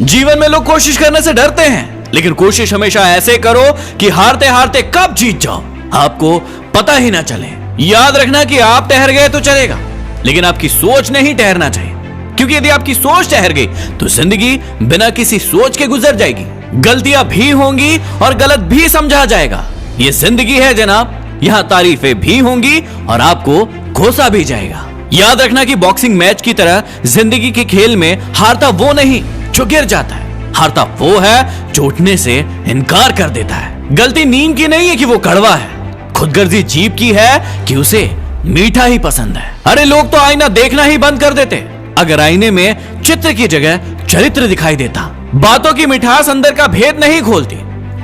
जीवन में लोग कोशिश करने से डरते हैं, लेकिन कोशिश हमेशा ऐसे करो कि हारते हारते कब जीत जाओ आपको पता ही ना चले। याद रखना कि आप ठहर गए तो चलेगा, लेकिन आपकी सोच नहीं ठहरना चाहिए, क्योंकि यदि आपकी सोच ठहर गई तो जिंदगी बिना किसी सोच के गुजर जाएगी। गलतियां भी होंगी और गलत भी समझा जाएगा। ये जिंदगी है जनाब, यहाँ तारीफें भी होंगी और आपको घोसा भी जाएगा। याद रखना कि बॉक्सिंग मैच की तरह जिंदगी के खेल में हारता वो नहीं जो गिर जाता है, हारता वो है जो उठने से इनकार कर देता है। गलती नीम की नहीं है कि वो कड़वा है, खुदगर्जी जीभ की है कि उसे मीठा ही पसंद है। अरे लोग तो आईना देखना ही बंद कर देते अगर आईने में चित्र की जगह चरित्र दिखाई देता। बातों की मिठास अंदर का भेद नहीं खोलती।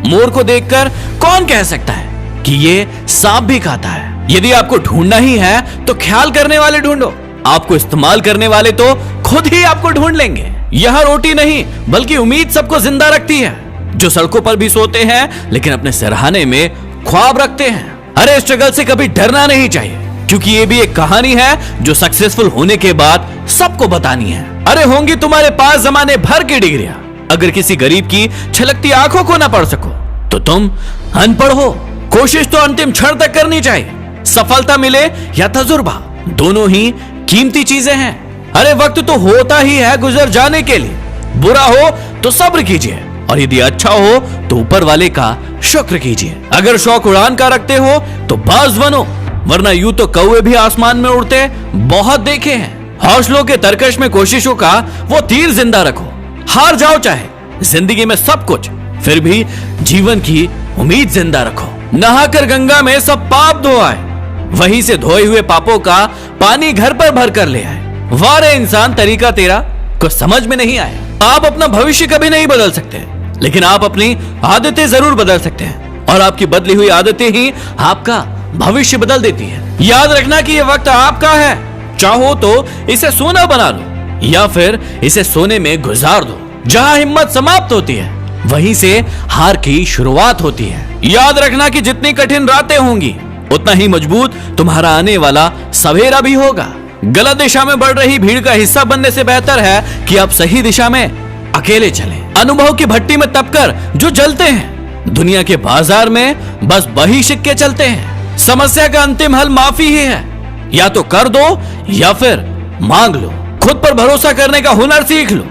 मोर को देखकर कौन कह सकता है कि ये सांप भी खाता है। यदि आपको ढूंढना ही है तो ख्याल करने वाले ढूंढो, आपको इस्तेमाल करने वाले तो खुद ही आपको ढूंढ लेंगे। यह रोटी नहीं बल्कि उम्मीद सबको जिंदा रखती है, जो सड़कों पर भी सोते हैं लेकिन अपने सिरहाने में ख्वाब रखते हैं। अरे स्ट्रगल से कभी डरना नहीं चाहिए, क्योंकि ये भी एक कहानी है जो सक्सेसफुल होने के बाद सबको बतानी है। अरे होंगी तुम्हारे पास जमाने भर की डिग्रियां, अगर किसी गरीब की छलकती आंखों को ना पढ़ सको तो तुम अनपढ़ हो। कोशिश तो अंतिम क्षण तक करनी चाहिए। सफलता मिले या तजुर्बा, दोनों ही कीमती चीजें हैं। अरे वक्त तो होता ही है गुजर जाने के लिए। बुरा हो तो सब्र कीजिए, और यदि अच्छा हो तो ऊपर वाले का शुक्र कीजिए। अगर शौक उड़ान का रखते हो तो बाज बनो, वरना यूं तो कौवे भी आसमान में उड़ते बहुत देखे हैं। हौसलों के तरकश में कोशिशों का वो तीर जिंदा रखो। हार जाओ चाहे जिंदगी में सब कुछ, फिर भी जीवन की उम्मीद जिंदा रखो। नहाकर गंगा में सब पाप धो आए, वहीं से धोए हुए पापों का पानी घर पर भर कर ले आए। वाह रे इंसान, तरीका तेरा कुछ समझ में नहीं आया। आप अपना भविष्य कभी नहीं बदल सकते, लेकिन आप अपनी आदतें जरूर बदल सकते हैं, और आपकी बदली हुई आदतें ही आपका भविष्य बदल देती है। याद रखना कि यह वक्त आपका है, चाहो तो इसे सोना बना लो या फिर इसे सोने में गुजार दो। जहां हिम्मत समाप्त होती है वहीं से हार की शुरुआत होती है। याद रखना कि जितनी कठिन रातें होंगी उतना ही मजबूत तुम्हारा आने वाला सवेरा भी होगा। गलत दिशा में बढ़ रही भीड़ का हिस्सा बनने से बेहतर है कि आप सही दिशा में अकेले चलें। अनुभव की भट्टी में तपकर जो जलते हैं, दुनिया के बाजार में बस वही सिक्के चलते हैं। समस्या का अंतिम हल माफी ही है, या तो कर दो या फिर मांग लो। खुद पर भरोसा करने का हुनर सीख लो।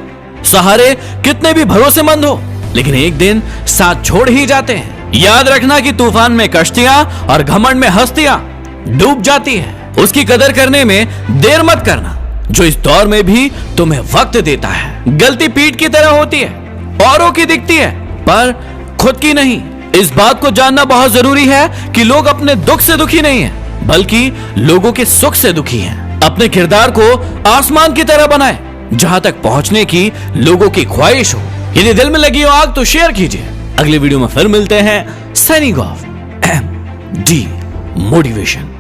सहारे कितने भी भरोसेमंद हो, लेकिन एक दिन साथ छोड़ ही जाते हैं। याद रखना कि तूफान में कश्तियां और घमंड में हस्तियां डूब जाती हैं। उसकी कदर करने में देर मत करना, जो इस दौर में भी तुम्हें वक्त देता है। गलती पीठ की तरह होती है, औरों की दिखती है पर खुद की नहीं। इस बात को जानना बहुत जरूरी है कि लोग अपने दुख से दुखी नहीं हैं, बल्कि लोगों के सुख से दुखी हैं। अपने किरदार को आसमान की तरह बनाएं, जहां तक पहुंचने की लोगों की ख्वाहिश हो। यदि दिल में लगी हो आग तो शेयर कीजिए। अगले वीडियो में फिर मिलते हैं। Signing off, MD motivation.